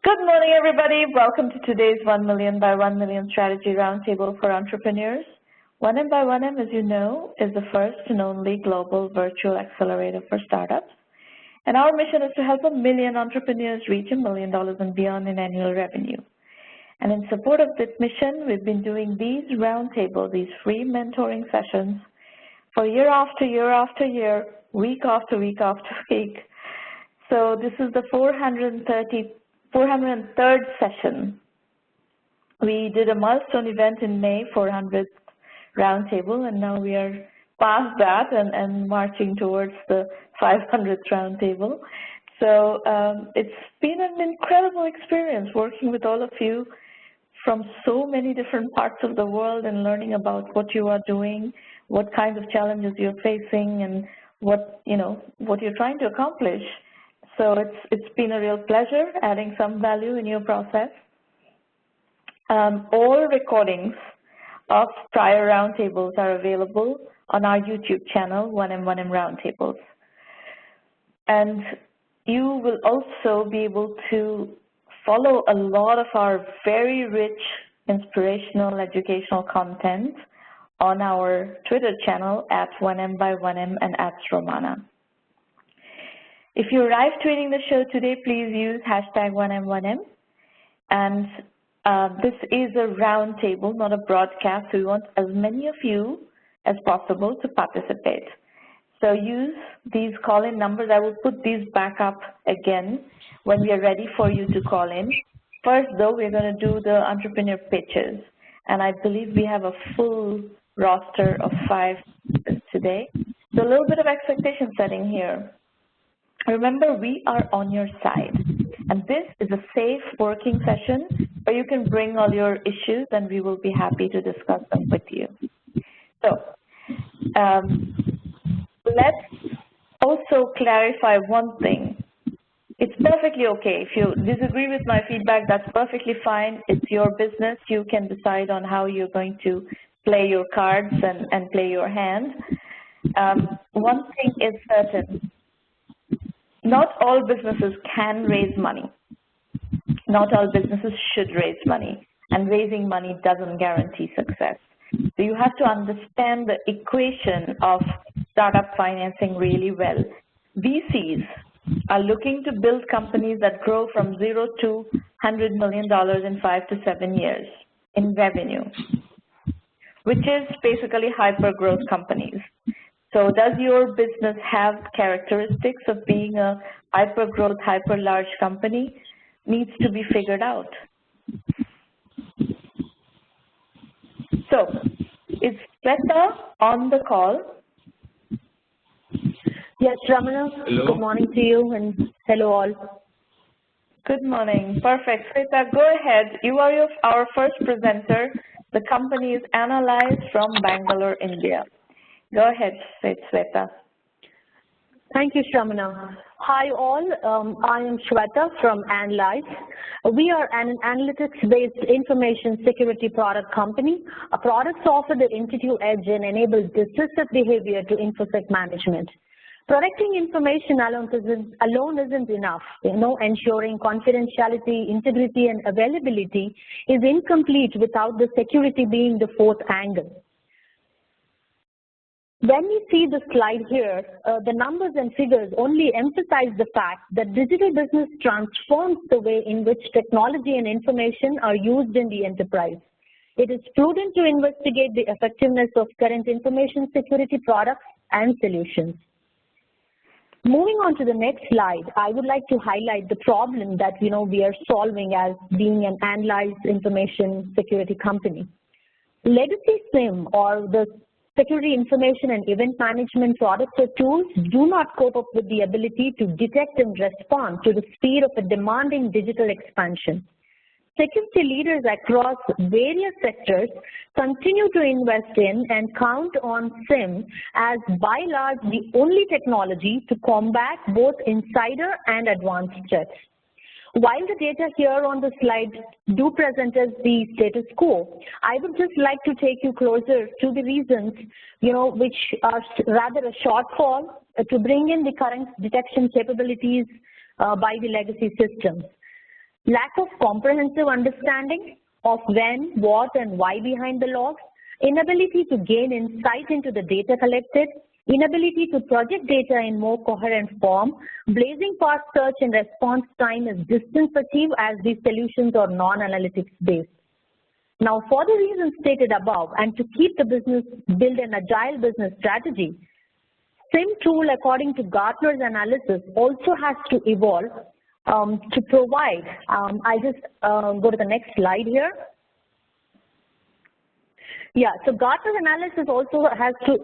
Good morning, everybody. Welcome to today's 1Mby1M Strategy Roundtable for Entrepreneurs. 1Mby1M, as you know, is the first and only global virtual accelerator for startups. And our mission is to help 1 million entrepreneurs reach $1 million and beyond in annual revenue. And in support of this mission, we've been doing these roundtables, these free mentoring sessions for year after year after year, week after week after week. So this is the 403rd session. We did a milestone event in May, 400th roundtable, and now we are past that and marching towards the 500th roundtable. So it's been an incredible experience working with all of you from so many different parts of the world and learning about what you are doing, what kinds of challenges you're facing, and what you're trying to accomplish. So it's been a real pleasure adding some value in your process. All recordings of prior roundtables are available on our YouTube channel, 1M1M Roundtables. And you will also be able to follow a lot of our very rich, inspirational, educational content on our Twitter channel at 1Mby1M and at Romana. If you arrive tweeting the show today, please use hashtag 1M1M. And this is a roundtable, not a broadcast. We want as many of you as possible to participate. So use these call-in numbers. I will put these back up again when we are ready for you to call in. First, though, we're going to do the entrepreneur pitches. And I believe we have a full roster of 5 today. So a little bit of expectation setting here. Remember, we are on your side, and this is a safe working session where you can bring all your issues and we will be happy to discuss them with you. So let's also clarify one thing. It's perfectly okay. If you disagree with my feedback, that's perfectly fine. It's your business. You can decide on how you're going to play your cards and play your hand. One thing is certain. Not all businesses can raise money. Not all businesses should raise money, and raising money doesn't guarantee success. So you have to understand the equation of startup financing really well. VCs are looking to build companies that grow from 0 to $100 million in 5 to 7 years in revenue, which is basically hyper-growth companies. So does your business have characteristics of being a hyper-growth, hyper-large company? Needs to be figured out. So is Swetha on the call? Yes, Ramana. Hello. Good morning to you, and hello all. Good morning. Perfect. Swetha, go ahead. You are our first presenter. The company is Annlyz from Bangalore, India. Go ahead, Swetha. Thank you, Shramana. Hi all, I am Swetha from Anlyz. We are an analytics-based information security product company. Our products offer the intuitive edge and enable decisive behavior to InfoSec management. Protecting information alone isn't enough. Ensuring confidentiality, integrity, and availability is incomplete without the security being the fourth angle. When we see the slide here, the numbers and figures only emphasize the fact that digital business transforms the way in which technology and information are used in the enterprise. It is prudent to investigate the effectiveness of current information security products and solutions. Moving on to the next slide, I would like to highlight the problem that we are solving as being an Anlyz information security company. Legacy SIM, or the security information and event management products or tools, do not cope up with the ability to detect and respond to the speed of a demanding digital expansion. Security leaders across various sectors continue to invest in and count on SIM as by and large the only technology to combat both insider and advanced threats. While the data here on the slide do present as the status quo, I would just like to take you closer to the reasons, which are rather a shortfall to bring in the current detection capabilities by the legacy systems. lack of comprehensive understanding of when, what, and why behind the logs, inability to gain insight into the data collected, inability to project data in more coherent form, blazing fast search and response time is distance achieved as these solutions are non-analytics based. Now, for the reasons stated above, and to keep the business, build an agile business strategy, SIM tool, according to Gartner's analysis, also has to evolve to provide. I'll just go to the next slide here. Yeah, so Gartner's analysis also has to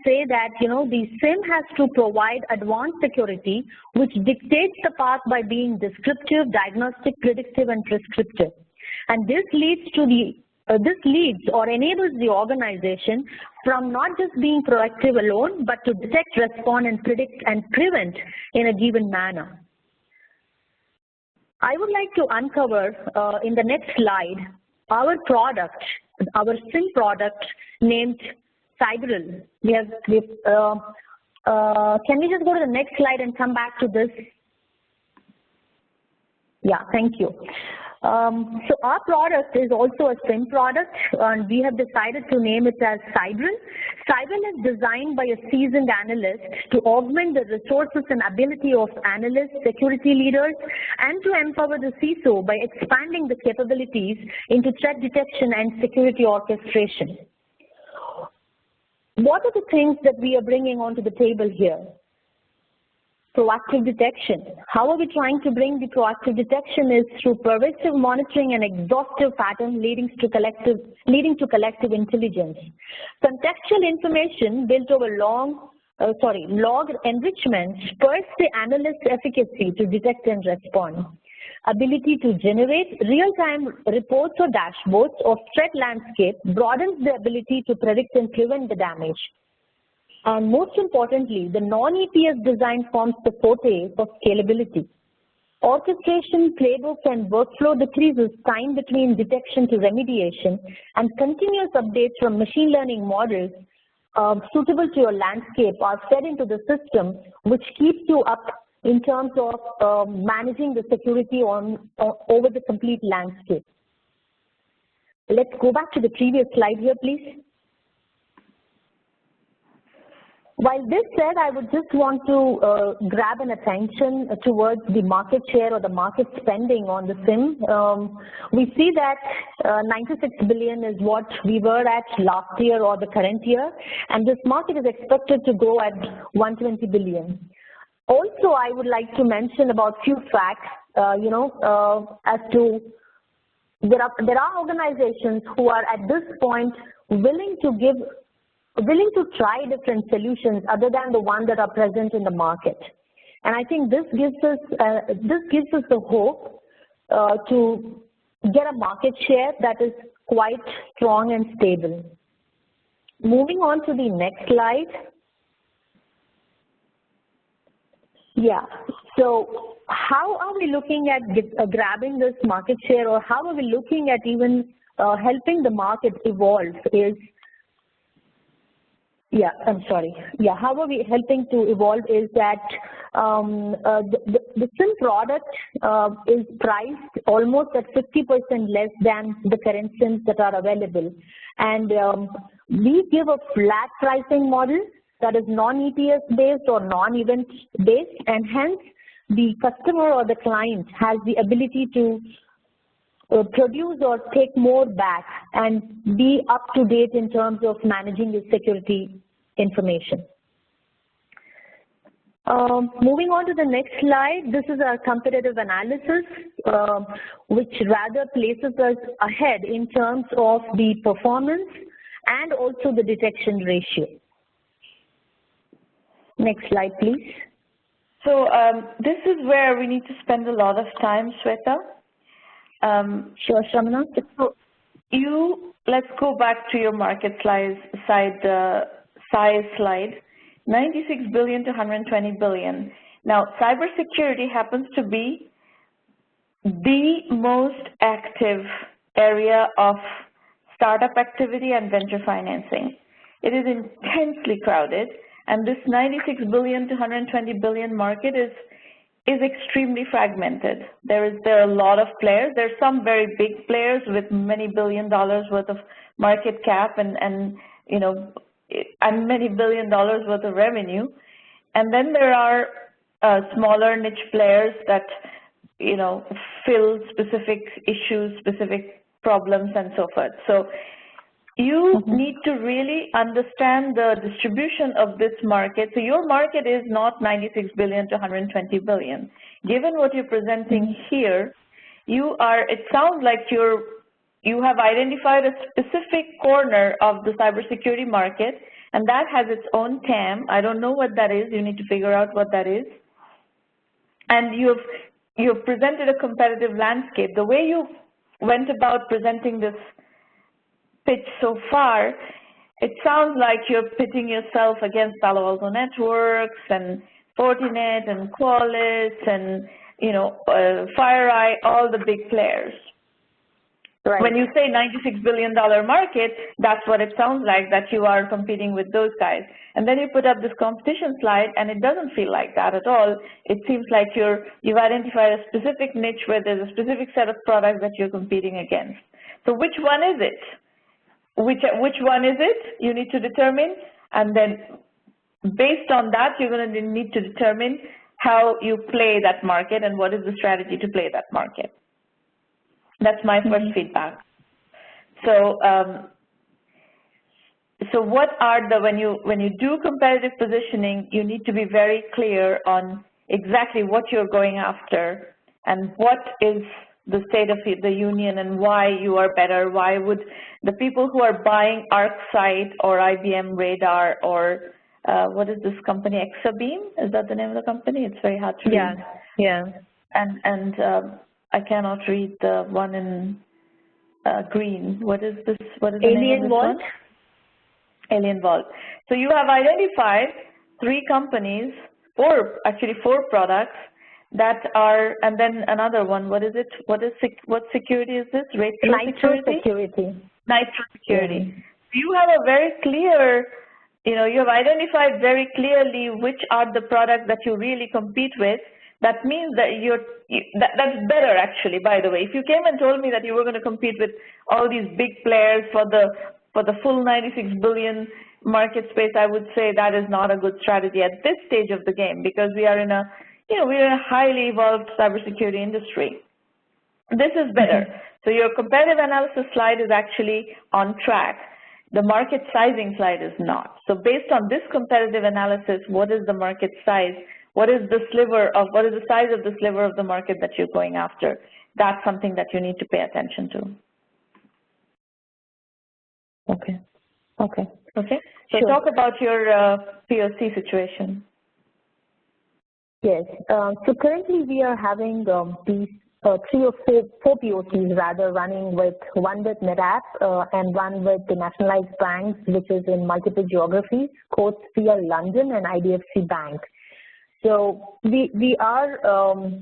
say that, you know, the SIM has to provide advanced security, which dictates the path by being descriptive, diagnostic, predictive, and prescriptive. And this leads to or enables the organization from not just being proactive alone, but to detect, respond, and predict and prevent in a given manner. I would like to uncover in the next slide our product, our SIM product named Cyberl. Can we just go to the next slide and come back to this? Yeah, thank you. So our product is also a SIM product, and we have decided to name it as Cyberl. Cyberl is designed by a seasoned analyst to augment the resources and ability of analysts, security leaders, and to empower the CISO by expanding the capabilities into threat detection and security orchestration. What are the things that we are bringing onto the table here? Proactive detection. How are we trying to bring the proactive detection is through pervasive monitoring and exhaustive pattern leading to collective intelligence. Contextual information built over log enrichment spurs the analyst's efficacy to detect and respond. Ability to generate real-time reports or dashboards of threat landscape broadens the ability to predict and prevent the damage. And most importantly, the non-EPS design forms the forte for scalability. Orchestration, playbook, and workflow decreases time between detection to remediation, and continuous updates from machine learning models suitable to your landscape are fed into the system, which keeps you up in terms of managing the security over the complete landscape. Let's go back to the previous slide here, please. While this said, I would just want to grab an attention towards the market share or the market spending on the SIM. We see that 96 billion is what we were at last year or the current year, and this market is expected to grow at 120 billion. Also, I would like to mention about few facts, as to there are organizations who are at this point willing to try different solutions other than the one that are present in the market. And I think this gives us the hope to get a market share that is quite strong and stable. Moving on to the next slide. Yeah, so how are we looking at grabbing this market share, or how are we looking at even helping the market evolve is, how are we helping to evolve is that the SIM product is priced almost at 50% less than the current SIMs that are available. And we give a flat pricing model that is non-EPS based or non-event based, and hence the customer or the client has the ability to produce or take more back and be up to date in terms of managing the security information. Moving on to the next slide, this is our competitive analysis, which rather places us ahead in terms of the performance and also the detection ratio. Next slide, please. So this is where we need to spend a lot of time, Swetha. Sure, Shramana. So let's go back to your market size slide, 96 billion to 120 billion. Now, cybersecurity happens to be the most active area of startup activity and venture financing. It is intensely crowded, and this 96 billion to 120 billion market is is extremely fragmented. There are a lot of players. There's some very big players with many $billion worth of market cap and many $billion worth of revenue. And then there are smaller niche players that fill specific issues, specific problems, and so forth. So you need to really understand the distribution of this market. So your market is not 96 billion to 120 billion. Given what you're presenting here, it sounds like you have identified a specific corner of the cybersecurity market, and that has its own TAM. I don't know what that is. You need to figure out what that is. And you've presented a competitive landscape. The way you went about presenting this pitch so far, it sounds like you're pitting yourself against Palo Alto Networks and Fortinet and Qualys and FireEye, all the big players. Right. When you say $96 billion market, that's what it sounds like, that you are competing with those guys. And then you put up this competition slide, and it doesn't feel like that at all. It seems like you've identified a specific niche where there's a specific set of products that you're competing against. So which one is it? Which one is it? You need to determine, and then based on that, you're going to need to determine how you play that market and what is the strategy to play that market. That's my first feedback. So, what are when you do competitive positioning, you need to be very clear on exactly what you're going after and what is the state of the union and why you are better. Why would the people who are buying ArcSight or IBM Radar or what is this company, Exabeam? Is that the name of the company? It's very hard to read. Yeah. And I cannot read the one in green. What is this? What is the name of this one? Alien Vault. So you have identified 3 companies, actually 4 products that are, and then another one. What is it? What security is this? Nitro security. Nitro security. So you have a very clear, you have identified very clearly which are the products that you really compete with. That means that that's better, actually, by the way. If you came and told me that you were going to compete with all these big players for the full 96 billion market space, I would say that is not a good strategy at this stage of the game, because we are in a highly evolved cybersecurity industry. This is better. So your competitive analysis slide is actually on track. The market sizing slide is not. So based on this competitive analysis, what is the market size? What is the size of the sliver of the market that you're going after? That's something that you need to pay attention to. Okay. So talk about your POC situation. Yes. So currently we are having these 3 or 4 POCs rather running, one with NetApp and one with the nationalized banks, which is in multiple geographies, Coates PL London and IDFC Bank. So we are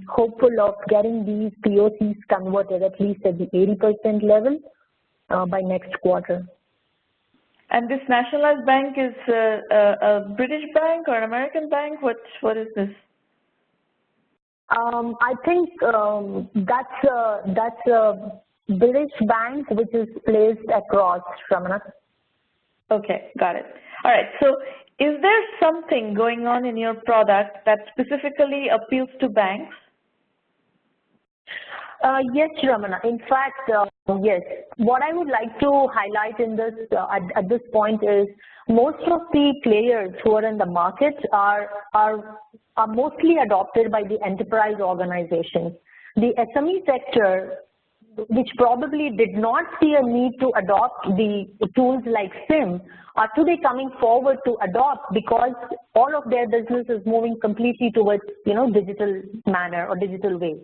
hopeful of getting these POCs converted at least at the 80% level by next quarter. And this nationalized bank is a British bank or an American bank? What is this? I think that's a British bank which is placed across Ramana. Okay, got it. All right. So is there something going on in your product that specifically appeals to banks? Yes, Ramana. In fact, yes. What I would like to highlight in this at this point is most of the players who are in the market are mostly adopted by the enterprise organizations. The SME sector, which probably did not see a need to adopt the tools like SIM, are today coming forward to adopt because all of their business is moving completely towards, digital manner or digital way.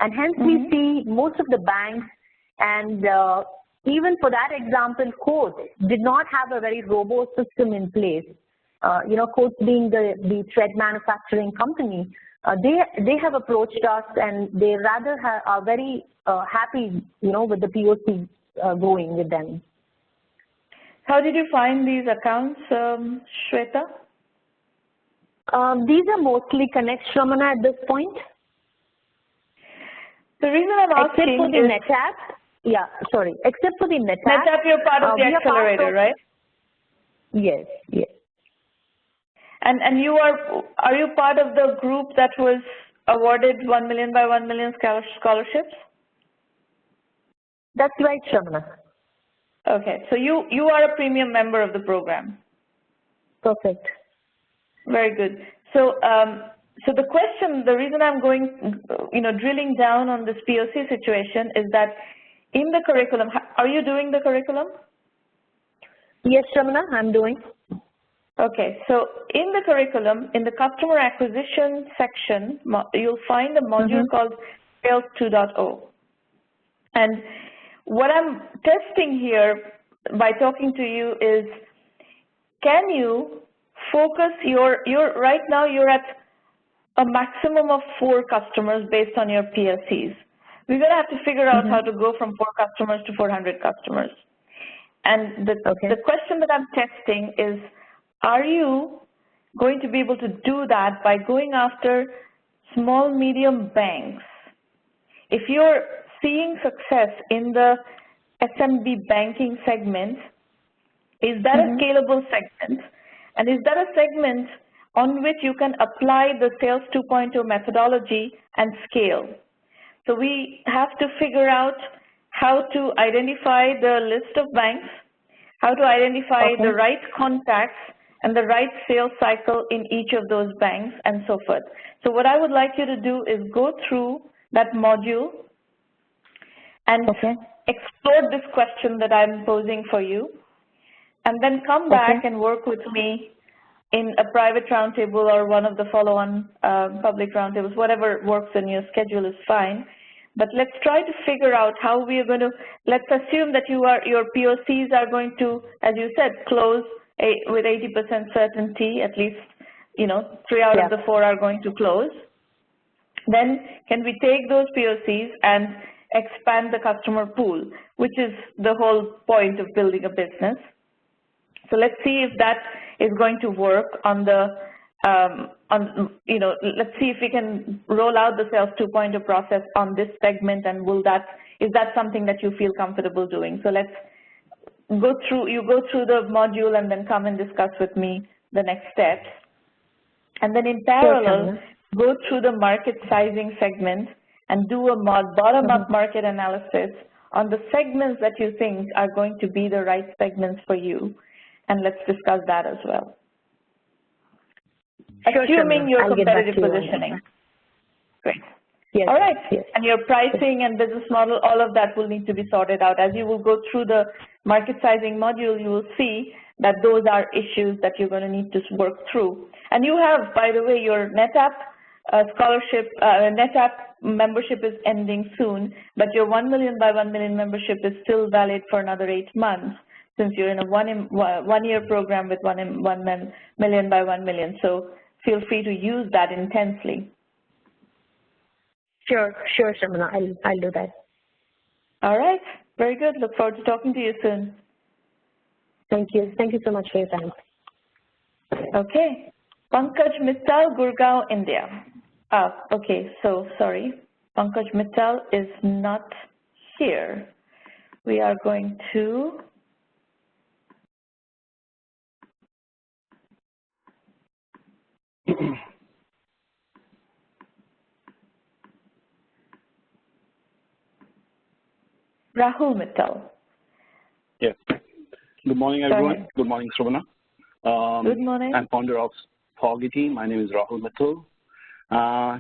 And hence we see most of the banks and even for that example, Coates did not have a very robust system in place. Coates being the thread manufacturing company, they have approached us and they rather are very happy, with the POC going with them. How did you find these accounts, Swetha? These are mostly connects, Ramana, at this point. The reason I'm asking except for the NetApp, yeah, sorry, except for the NetApp. NetApp, you're part of the accelerator, right? Yes, yes. And you are you part of the group that was awarded 1 million scholarships? That's right, Ramana. Okay, so you are a premium member of the program. Perfect. Very good. So, so the question, the reason I'm going, drilling down on this POC situation is that in the curriculum, are you doing the curriculum? Yes, Ramana, I'm doing. Okay, so in the curriculum, in the customer acquisition section, you'll find a module called Sales 2.0. And what I'm testing here by talking to you is, can you focus right now you're at a maximum of 4 customers based on your PLCs. We're going to have to figure out how to go from 4 customers to 400 customers. And the question that I'm testing is, are you going to be able to do that by going after small, medium banks? If you're seeing success in the SMB banking segment, is that a scalable segment? And is that a segment on which you can apply the Sales 2.0 methodology and scale? So we have to figure out how to identify the list of banks, how to identify the right contacts and the right sales cycle in each of those banks, and so forth. So what I would like you to do is go through that module and explore this question that I'm posing for you, and then come back and work with me in a private roundtable or one of the follow-on public roundtables. Whatever works in your schedule is fine. But let's try to figure out how we are going to, let's assume that your POCs are going to, as you said, close with 80% certainty, at least, 3 out of the 4 are going to close. Then can we take those POCs and expand the customer pool, which is the whole point of building a business. So let's see if that is going to work on the, let's see if we can roll out the Sales 2.0 process on this segment, and is that something that you feel comfortable doing? So let's go through the module and then come and discuss with me the next steps. And then in parallel, go through the market sizing segment and do a bottom-up market analysis on the segments that you think are going to be the right segments for you. And let's discuss that as well. Assuming your competitive positioning. Great. Yes. All right. Yes. And your pricing and business model, all of that will need to be sorted out. As you will go through the market sizing module, you will see that those are issues that you're going to need to work through. And you have, by the way, your NetApp scholarship, NetApp membership is ending soon, but your 1 million by 1 million membership is still valid for another 8 months, since you're in a one-year program with 1 million by 1 million. So feel free to use that intensely. Sure, Shamana, I'll do that. All right, very good. Look forward to talking to you soon. Thank you. Thank you so much for your time. Okay. Pankaj Mittal, Gurgaon, India. Okay, so sorry. Pankaj Mittal is not here. We are going to Rahul Mittal. Yes. Good morning, everyone. Good morning, Shravana. Good morning. I'm founder of Spojiti. My name is Rahul Mittal.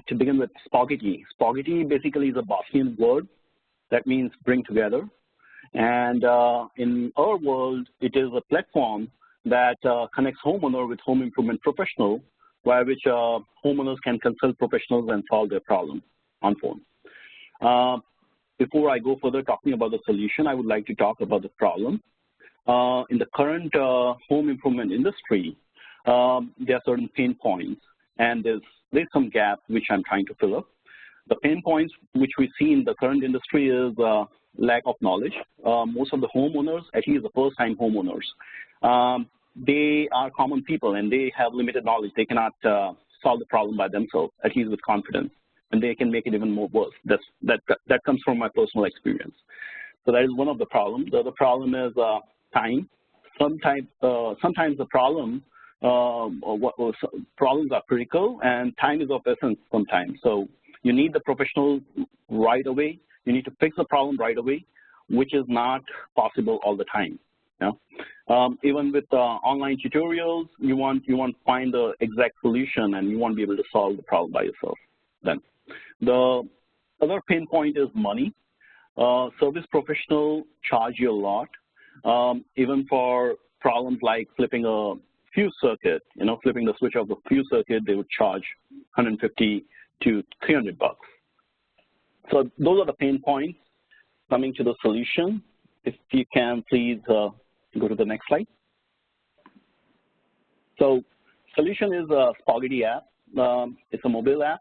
To begin with, Spojiti. Spojiti basically is a Bosnian word that means bring together. And in our world, it is a platform that connects homeowner with home improvement professional, by which homeowners can consult professionals and solve their problem on phone. Before I go further talking about the solution, I would like to talk about the problem. In the current home improvement industry, there are certain pain points, and there's some gap which I'm trying to fill up. The pain points which we see in the current industry is lack of knowledge. Most of the homeowners, at least the first-time homeowners, they are common people and they have limited knowledge. They cannot solve the problem by themselves, at least with confidence, and they can make it even more worse. That comes from my personal experience. So that is one of the problems. The other problem is time. Sometimes the problems are critical, and time is of essence sometimes. So you need the professional right away. You need to fix the problem right away, which is not possible all the time. You know? Even with online tutorials, you want to find the exact solution, and you won't be able to solve the problem by yourself. Then the other pain point is money. Service professionals charge you a lot, even for problems like flipping a fuse circuit. You know, flipping the switch of the fuse circuit, they would charge $150 to $300. So those are the pain points. Coming to the solution, if you can please go to the next slide. So solution is a Spojiti app. It's a mobile app.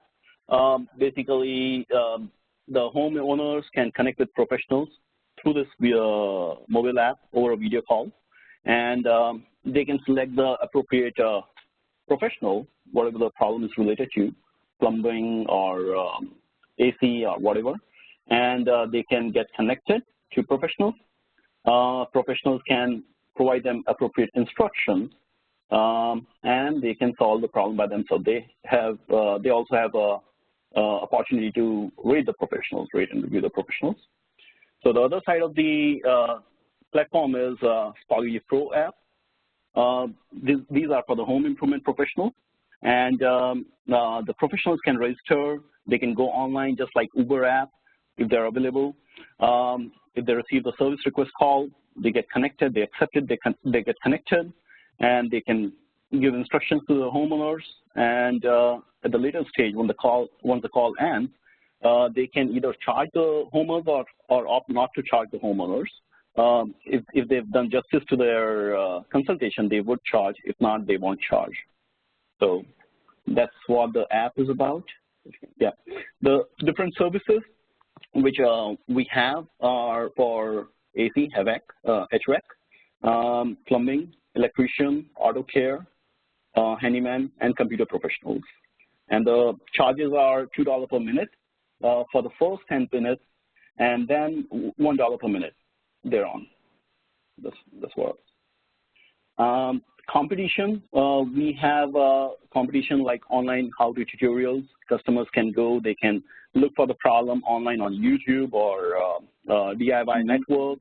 Basically, the homeowners can connect with professionals through this mobile app over a video call, and they can select the appropriate professional, whatever the problem is related to, plumbing or AC or whatever, and they can get connected to professionals. Professionals can provide them appropriate instructions, and they can solve the problem by themselves. They also have a opportunity to rate and review the professionals. So the other side of the platform is Spojiti Pro app. These are for the home improvement professionals, and the professionals can register. They can go online just like Uber app if they're available. If they receive the service request call, they get connected, they accept it, they get connected, and they can give instructions to the homeowners. And at the later stage, once the call ends, they can either charge the homeowners or opt not to charge the homeowners. If they've done justice to their consultation, they would charge. If not, they won't charge. So that's what the app is about. Yeah, the different services which we have are for AC, HVAC, plumbing, electrician, auto care, handyman, and computer professionals. And the charges are $2 per minute for the first 10 minutes, and then $1 per minute thereon. That's what. Competition, we have competition like online how-to tutorials. Customers can go, they can look for the problem online on YouTube or DIY network,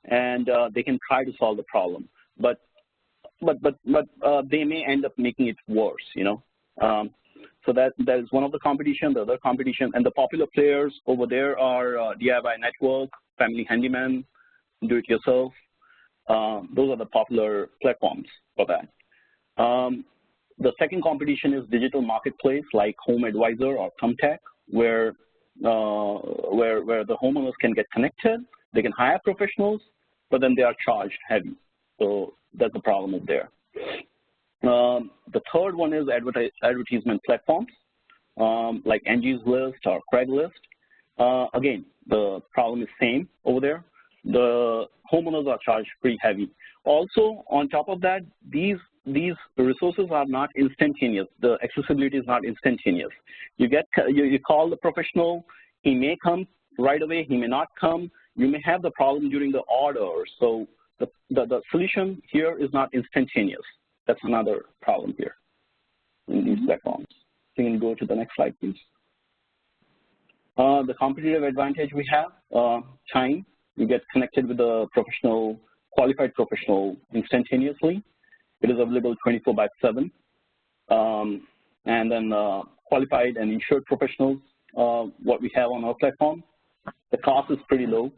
and they can try to solve the problem. But they may end up making it worse, you know. So that is one of the competition. The other competition, and the popular players over there are DIY network, family handyman, do-it-yourself. Those are the popular platforms for that. The second competition is digital marketplace like Home Advisor or Thumbtack, where the homeowners can get connected. They can hire professionals, but then they are charged heavy. So that's the problem is there. The third one is advertisement platforms like Angie's List or Craigslist. Again, the problem is same over there. The homeowners are charged pretty heavy. Also, on top of that, these resources are not instantaneous. The accessibility is not instantaneous. You call the professional. He may come right away. He may not come. You may have the problem during the order. So the solution here is not instantaneous. That's another problem here in these platforms. You can go to the next slide, please. The competitive advantage we have, time. You get connected with a professional, qualified professional instantaneously. It is available 24/7. And then qualified and insured professionals, what we have on our platform. The cost is pretty low.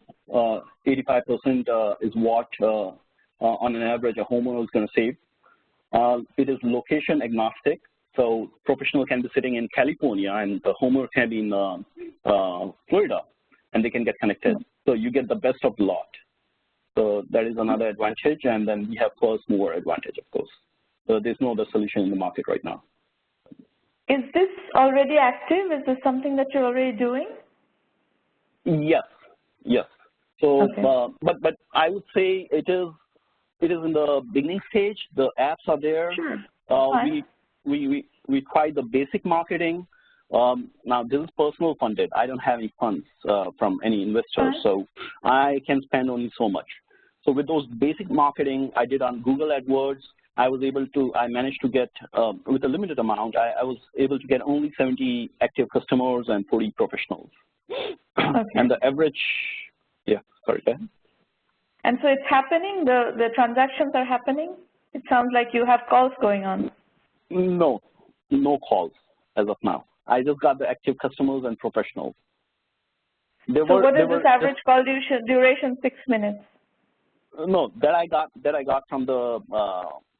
85% is what, on an average, a homeowner is going to save. It is location agnostic. So professional can be sitting in California and the homeowner can be in Florida, and they can get connected. So you get the best of the lot. So that is another advantage, and then we have first mover advantage, of course. So there's no other solution in the market right now. Is this already active? Is this something that you're already doing? Yes, yes. So, okay. but I would say it is it is in the beginning stage. The apps are there. Sure. We tried the basic marketing. Now, this is personal funded. I don't have any funds from any investors, so I can spend only so much. So with those basic marketing I did on Google AdWords, I managed to get, with a limited amount, I was able to get only 70 active customers and 40 professionals. Okay. And the average, yeah, sorry, go ahead. And so it's happening, the transactions are happening? It sounds like you have calls going on. No calls as of now. I just got the active customers and professionals. What is this average call duration, 6 minutes? No, that I got from the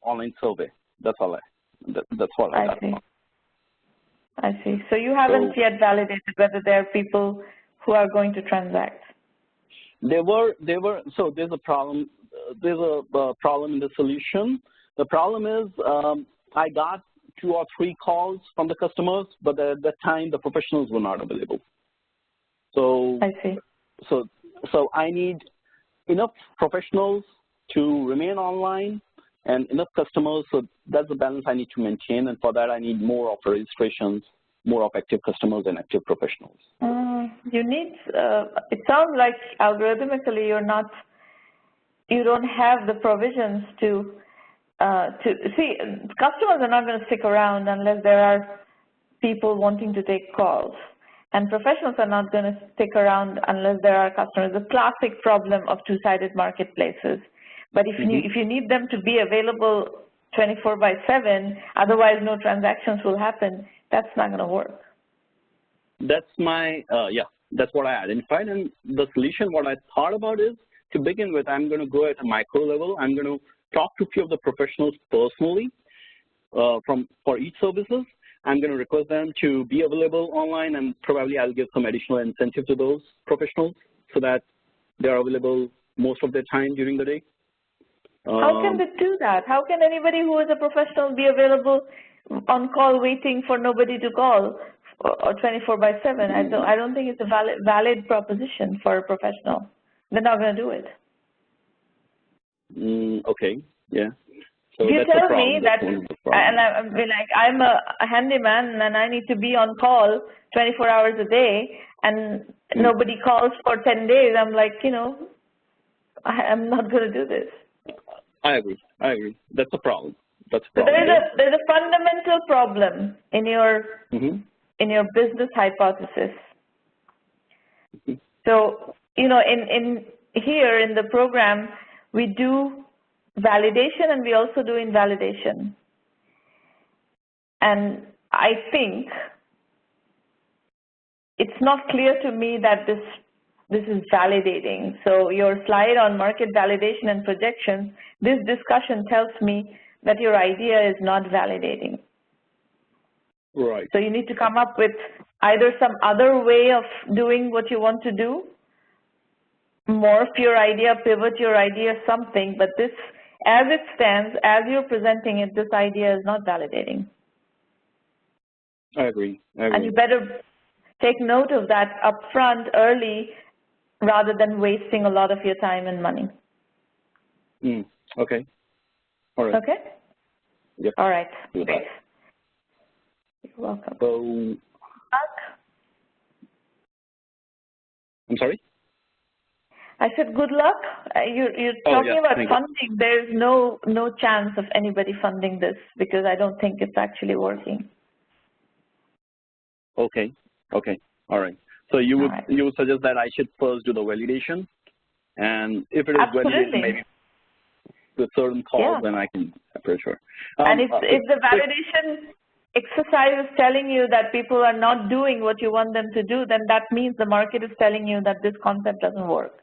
online survey. That's all that's what I got. I see. So you haven't yet validated whether there are people who are going to transact. So there's a problem. There's a problem in the solution. The problem is I got 2 or 3 calls from the customers, but at that time the professionals were not available. So I see. So I need enough professionals to remain online and enough customers. So that's the balance I need to maintain, and for that I need more of registrations, more of active customers and active professionals. You need. It sounds like algorithmically you don't have the provisions to see. Customers are not going to stick around unless there are people wanting to take calls, and professionals are not going to stick around unless there are customers. The classic problem of two-sided marketplaces. But if you need them to be available 24/7, otherwise no transactions will happen, that's not going to work. That's my, that's what I identified. And the solution, what I thought about is, to begin with, I'm going to go at a micro level. I'm going to talk to a few of the professionals personally for each services. I'm going to request them to be available online, and probably I'll give some additional incentive to those professionals so that they're available most of their time during the day. How can they do that? How can anybody who is a professional be available on call waiting for nobody to call or 24/7? I don't think it's a valid proposition for a professional. They're not going to do it. Okay, yeah. So you tell me that, and I'm a handyman and I need to be on call 24 hours a day, and nobody calls for 10 days. I'm like, I'm not going to do this. I agree. That's a problem. So there's a fundamental problem in your in your business hypothesis. So in here in the program we do validation and we also do invalidation. And I think it's not clear to me that this is validating. So your slide on market validation and projections, this discussion tells me that your idea is not validating. Right. So you need to come up with either some other way of doing what you want to do, morph your idea, pivot your idea, something, but this, as it stands, as you're presenting it, this idea is not validating. I agree. And you better take note of that upfront, early, rather than wasting a lot of your time and money. Okay. All right. Okay? Yep. All right. Great. You're welcome. So, I'm sorry? I said good luck. You're talking about funding. There's no chance of anybody funding this because I don't think it's actually working. Okay. All right. So you would suggest that I should first do the validation, and if it is validated, maybe with certain calls, then I can approach her. And if the validation exercise is telling you that people are not doing what you want them to do, then that means the market is telling you that this concept doesn't work.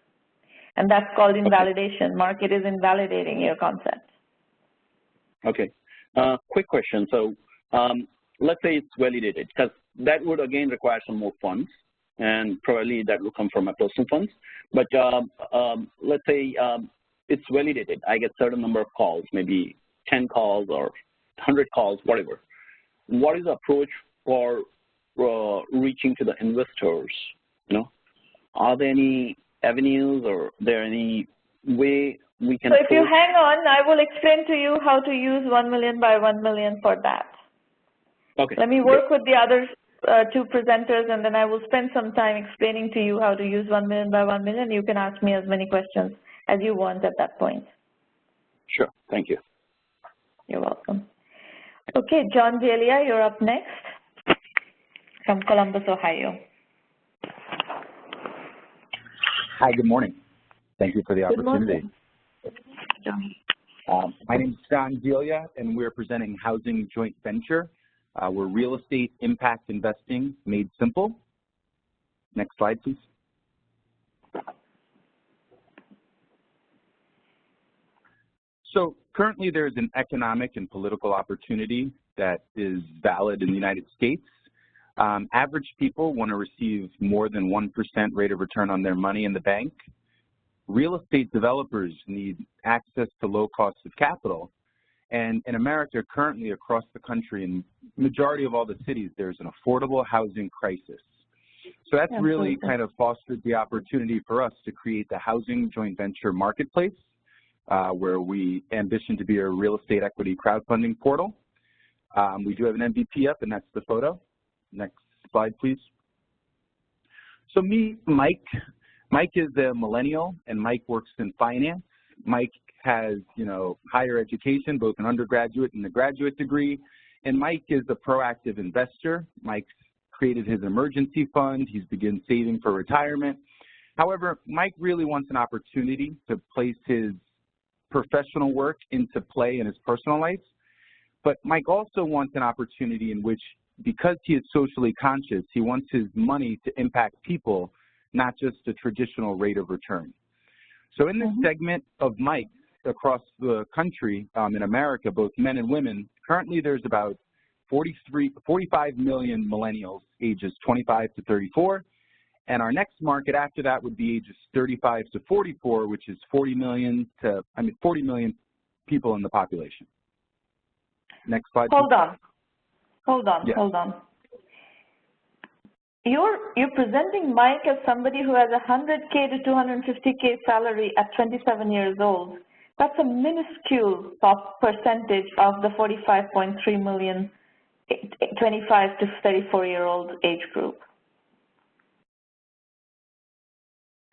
And that's called invalidation. Market is invalidating your concept. Okay. Quick question. So let's say it's validated, because that would again require some more funds, and probably that will come from my personal funds. But let's say it's validated. I get certain number of calls, maybe 10 calls or 100 calls, whatever. What is the approach for reaching to the investors? Are there any avenues, or are there any way we can. So if you hang on, I will explain to you how to use 1 million by 1 million for that. Okay. Let me work with the other two presenters, and then I will spend some time explaining to you how to use 1 million by 1 million. You can ask me as many questions as you want at that point. Sure. Thank you. You're welcome. Okay, John Delia, you're up next from Columbus, Ohio. Hi, good morning. Thank you for the opportunity. My name is John Delia, and we're presenting Housing Joint Venture. We're real estate impact investing made simple. Next slide, please. So currently there's an economic and political opportunity that is valid in the United States. Average people want to receive more than 1% rate of return on their money in the bank. Real estate developers need access to low cost of capital. And in America, currently across the country, in the majority of all the cities, there's an affordable housing crisis. So that's really kind of fostered the opportunity for us to create the Housing Joint Venture Marketplace, where we ambition to be a real estate equity crowdfunding portal. We do have an MVP up, and that's the photo. Next slide, please. So Mike is a millennial, and Mike works in finance. Mike has, higher education, both an undergraduate and a graduate degree, and Mike is a proactive investor. Mike's created his emergency fund. He's begun saving for retirement. However, Mike really wants an opportunity to place his professional work into play in his personal life, but Mike also wants an opportunity in which, because he is socially conscious, he wants his money to impact people, not just a traditional rate of return. So in this segment of Mike across the country, in America, both men and women, currently there's about 45 million millennials ages 25 to 34, and our next market after that would be ages 35 to 44, which is 40 million people in the population. Next slide. Hold on. Yes. Hold on. You're presenting Mike as somebody who has a 100K to 250K salary at 27 years old. That's a minuscule percentage of the 45.3 million 25 to 34-year-old age group.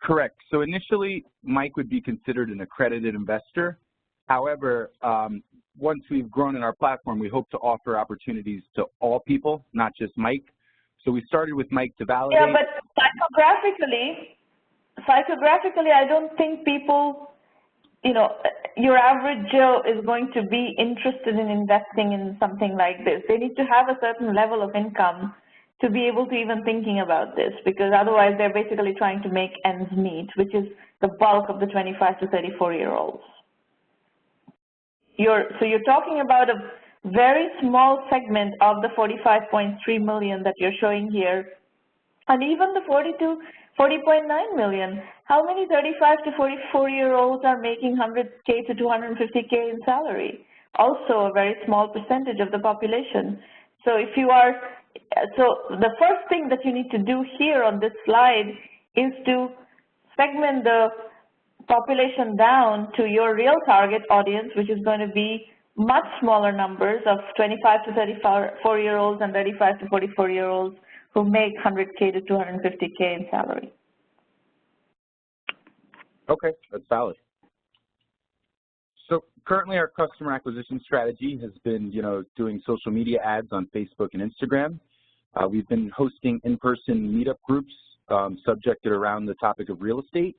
Correct. So initially, Mike would be considered an accredited investor. However, once we've grown in our platform, we hope to offer opportunities to all people, not just Mike. So we started with Mike to validate. Yeah, but psychographically, I don't think people, your average Joe is going to be interested in investing in something like this. They need to have a certain level of income to be able to even thinking about this, because otherwise they're basically trying to make ends meet, which is the bulk of the 25 to 34-year-olds. So you're talking about a very small segment of the 45.3 million that you're showing here, and even the 40.9 million. How many 35 to 44-year-olds are making 100K to 250K in salary? Also a very small percentage of the population. So the first thing that you need to do here on this slide is to segment the population down to your real target audience, which is going to be much smaller numbers of 25 to 34-year-olds and 35 to 44-year-olds who make 100K to 250K in salary. Okay, that's valid. So currently our customer acquisition strategy has been, doing social media ads on Facebook and Instagram. We've been hosting in-person meetup groups subjected around the topic of real estate.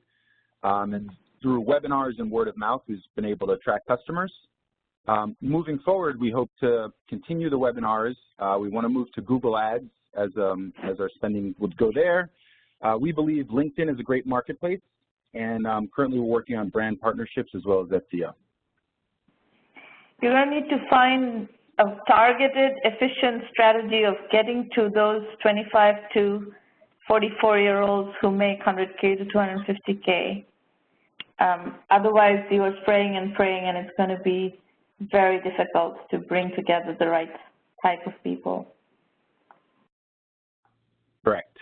And through webinars and word of mouth, we've been able to attract customers. Moving forward, we hope to continue the webinars. We want to move to Google Ads as our spending would go there. We believe LinkedIn is a great marketplace, and currently we're working on brand partnerships as well as SEO. You're going to need to find a targeted, efficient strategy of getting to those 25 to 44-year-olds who make 100K to 250K. Otherwise, you are spraying and praying, and it's going to be very difficult to bring together the right type of people. Correct.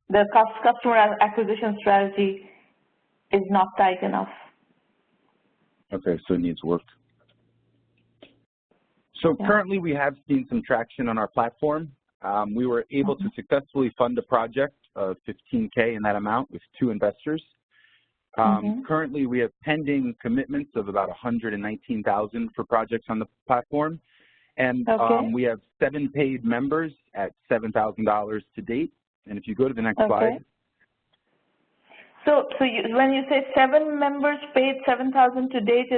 The customer acquisition strategy is not tight enough Okay, so it needs work. So currently we have seen some traction on our platform. We were able to successfully fund a project of $15K in that amount with 2 investors. Currently we have pending commitments of about $119,000 for projects on the platform. And we have 7 paid members at $7,000 to date. And if you go to the next slide. So when you say 7 members paid $7,000 to date,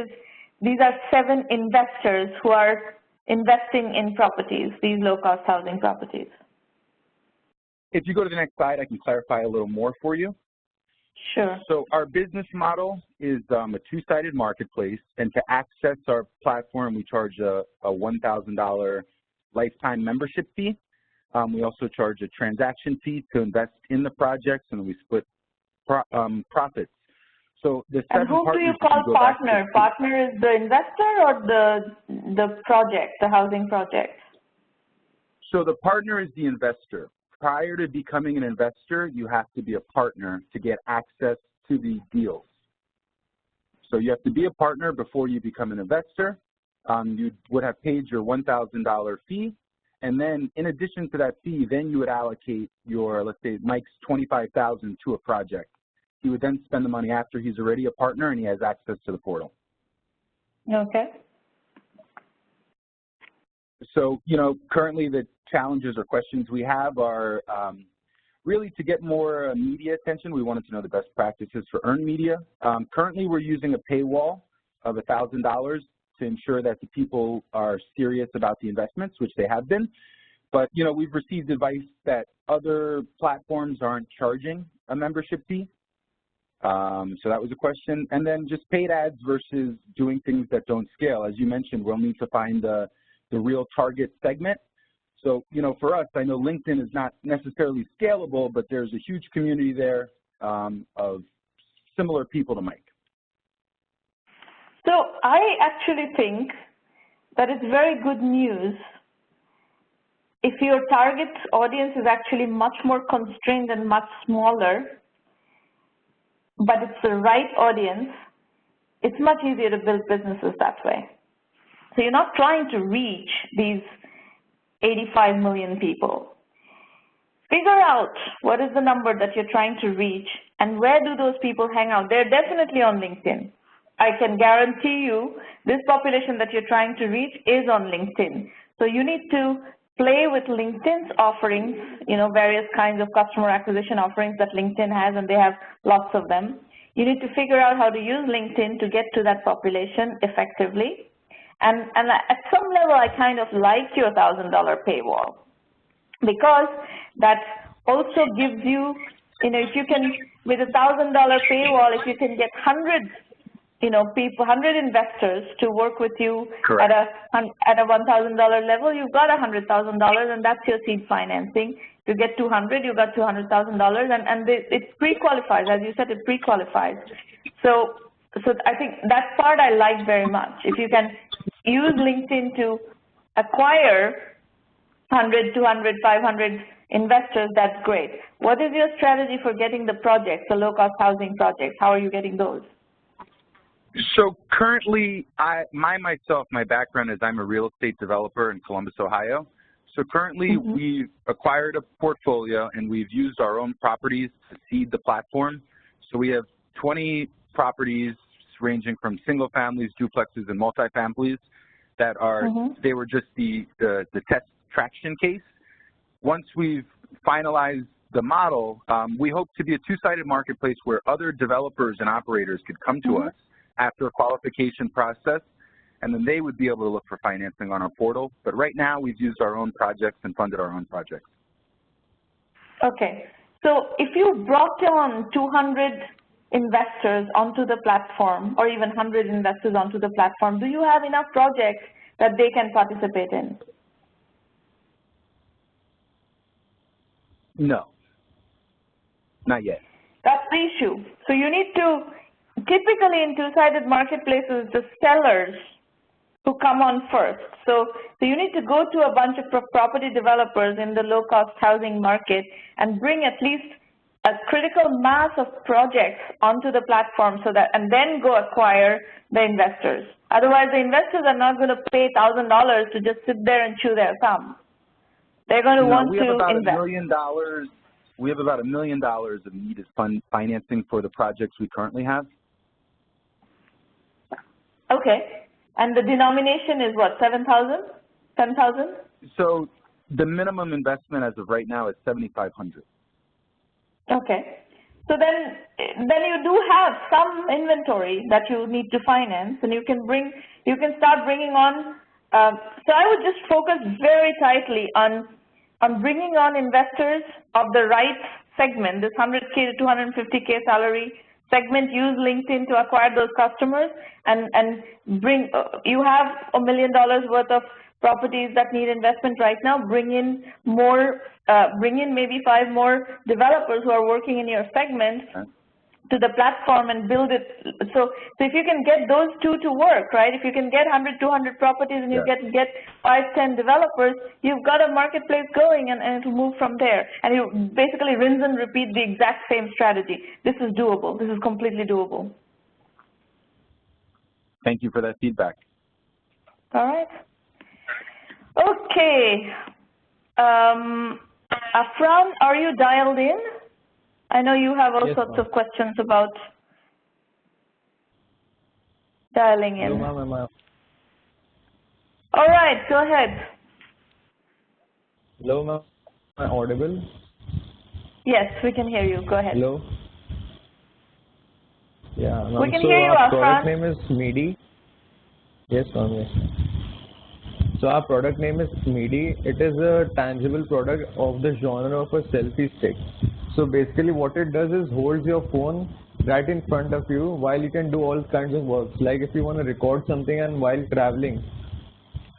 these are 7 investors who are investing in properties, these low-cost housing properties. If you go to the next slide, I can clarify a little more for you. Sure. So our business model is a 2-sided marketplace, and to access our platform, we charge a $1,000 lifetime membership fee. We also charge a transaction fee to invest in the projects, and we split profits. So the 7 and who do you call partner? Partner is the investor or the project, the housing project? So the partner is the investor. Prior to becoming an investor, you have to be a partner to get access to these deals. So you have to be a partner before you become an investor. You would have paid your $1,000 fee, and then in addition to that fee, then you would allocate your, let's say, Mike's $25,000 to a project. He would then spend the money after he's already a partner and he has access to the portal. Okay. So, you know, currently the challenges or questions we have are really to get more media attention. We wanted to know the best practices for earned media. Currently, we're using a paywall of $1,000 to ensure that the people are serious about the investments, which they have been. But, you know, we've received advice that other platforms aren't charging a membership fee. So that was a question. And then just paid ads versus doing things that don't scale. As you mentioned, we'll need to find the real target segment. So, you know, for us, I know LinkedIn is not necessarily scalable, but there's a huge community there of similar people to Mike. So I actually think that it's very good news if your target audience is actually much more constrained and much smaller, but it's the right audience. It's much easier to build businesses that way. So you're not trying to reach these 85 million people. Figure out what is the number that you're trying to reach and where do those people hang out. They're definitely on LinkedIn. I can guarantee you this population that you're trying to reach is on LinkedIn. So you need to play with LinkedIn's offerings, you know, various kinds of customer acquisition offerings that LinkedIn has, and they have lots of them. You need to figure out how to use LinkedIn to get to that population effectively. And at some level, I kind of like your $1,000 paywall, because that also gives you, you know, if you can, with a $1,000 paywall, if you can get hundreds, you know, people, 100 investors to work with you at a $1,000 level, you've got $100,000, and that's your seed financing. If you get 200, you've got $200,000, and it pre-qualifies, as you said, it pre-qualifies. So I think that part I like very much. If you can use LinkedIn to acquire 100, 200, 500 investors, that's great. What is your strategy for getting the projects, the low-cost housing projects? How are you getting those? So currently, my background is I'm a real estate developer in Columbus, Ohio. So currently, we've acquired a portfolio, and we've used our own properties to seed the platform. So we have 20 properties ranging from single families, duplexes, and multifamilies that are, they were just the test traction case. Once we've finalized the model, we hope to be a 2-sided marketplace where other developers and operators could come to us after a qualification process, and then they would be able to look for financing on our portal. But right now, we've used our own projects and funded our own projects. Okay. So if you brought on 200 investors onto the platform, or even 100 investors onto the platform, do you have enough projects that they can participate in? No, not yet. That's the issue. So you need to, typically in 2-sided marketplaces, the sellers who come on first. So you need to go to a bunch of property developers in the low-cost housing market and bring at least a critical mass of projects onto the platform so that, and then go acquire the investors. Otherwise, the investors are not going to pay $1,000 to just sit there and chew their thumb. They're going to want to invest. We have about $1 million of needed financing for the projects we currently have. Okay. And the denomination is what, 7,000? 10,000? So the minimum investment as of right now is $7,500. Okay. So then you do have some inventory that you need to finance, and you can start bringing on. So I would just focus very tightly on bringing on investors of the right segment, this 100K to 250K salary segment. Use LinkedIn to acquire those customers, and bring. You have $1 million worth of properties that need investment right now. Bring in more. Bring in maybe 5 more developers who are working in your segment to the platform and build it. So if you can get those two to work, right? If you can get 100, 200 properties and you get 5, 10 developers, you've got a marketplace going, and it'll move from there. And you basically rinse and repeat the exact same strategy. This is doable. This is completely doable. Thank you for that feedback. All right. Okay. Alfran, are you dialed in? I know you have all sorts of questions about dialing in. Hello, ma'am. All right, go ahead. Hello, ma'am. Am I audible? Yes, we can hear you. Go ahead. Hello. Yeah, ma'am. We can hear you, our Alfran. product name is Meedy. Yes, ma'am. Yes. So our product name is Meedy. It is a tangible product of the genre of a selfie stick. So basically what it does is holds your phone right in front of you while you can do all kinds of works. Like if you want to record something and while traveling,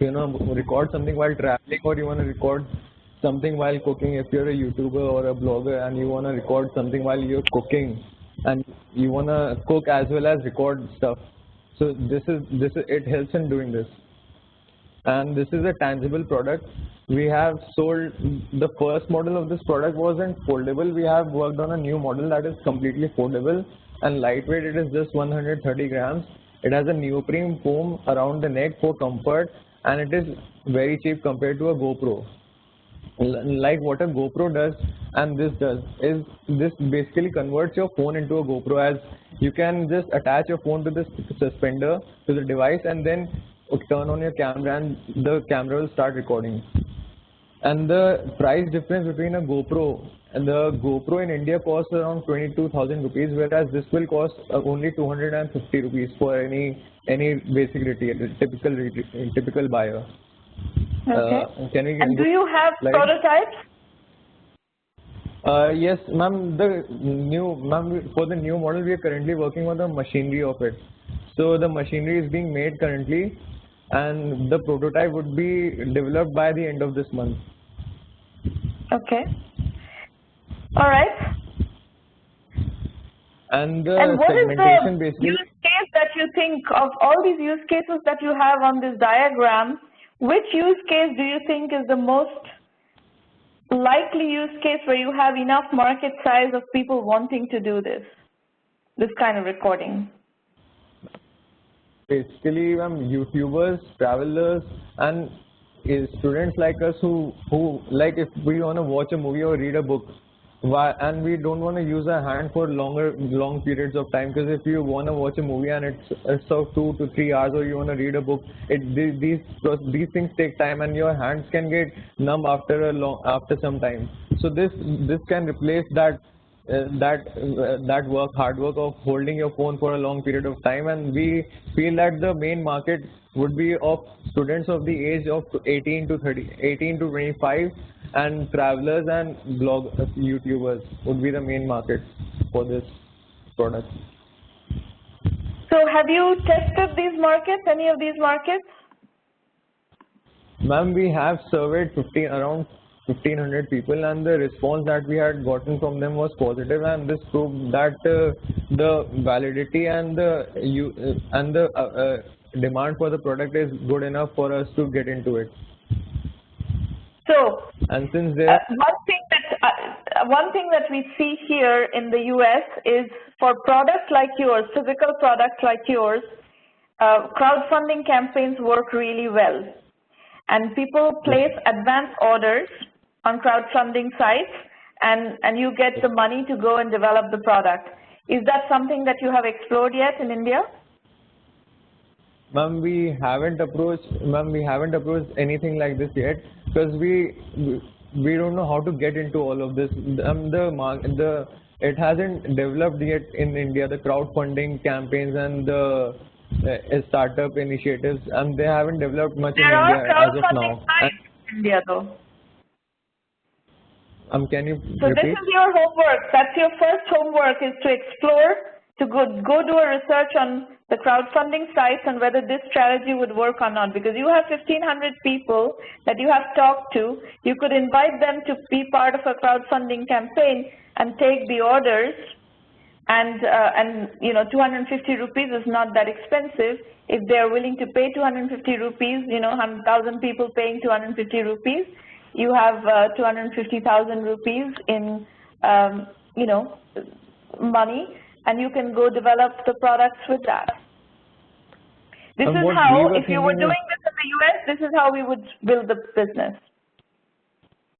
record something while traveling, or you want to record something while cooking. If you're a YouTuber or a blogger and you want to record something while you're cooking and you want to cook as well as record stuff. So it helps in doing this. And this is a tangible product. We have sold, the first model of this product wasn't foldable. We have worked on a new model that is completely foldable and lightweight. It is just 130 grams. It has a neoprene foam around the neck for comfort, and it is very cheap compared to a GoPro. Like what a GoPro does and this does is this basically converts your phone into a GoPro, as you can just attach your phone to this suspender to the device and then turn on your camera and the camera will start recording. And the price difference between a GoPro and the GoPro in India costs around 22,000 rupees, whereas this will cost only 250 rupees for any basic retail, typical buyer. Okay. And do you have prototypes? Yes, ma'am. For the new model, we are currently working on the machinery of it. So the machinery is being made currently, and the prototype would be developed by the end of this month. Okay. All right. And the what segmentation is the basically. Use case that you think of all these use cases that you have on this diagram? Which use case do you think is the most likely use case where you have enough market size of people wanting to do this kind of recording? Basically, YouTubers, travelers, and students like us who like if we want to watch a movie or read a book, and we don't want to use our hand for long periods of time, because if you want to watch a movie and it's of 2 to 3 hours, or you want to read a book, these things take time and your hands can get numb after some time. So this can replace that hard work of holding your phone for a long period of time, and we feel that the main market would be of students of the age of 18 to 25, and travelers and YouTubers would be the main market for this product. So have you tested these markets, any of these markets? Ma'am, we have surveyed around 1,500 people, and the response that we had gotten from them was positive, and this proved that the validity and the demand for the product is good enough for us to get into it. So, and since there, one thing that we see here in the US is for products like yours, physical products like yours, crowdfunding campaigns work really well. And people place advance orders on crowdfunding sites, and you get the money to go and develop the product. Is that something that you have explored yet in India? Ma'am, we haven't approached anything like this yet, because we don't know how to get into all of this. It hasn't developed yet in India, the crowdfunding campaigns and the startup initiatives, and they haven't developed much in India as of now. Sites in India though. Can you So repeat? this is your homework. That's your first homework, is to explore, to go do a research on the crowdfunding sites and whether this strategy would work or not, because you have 1,500 people that you have talked to. You could invite them to be part of a crowdfunding campaign and take the orders, and 250 rupees is not that expensive. If they are willing to pay 250 rupees, 100,000 people paying 250 rupees, you have 250,000 rupees in money, and you can go develop the products with that. This is how, if you were doing this in the US, this is how we would build the business.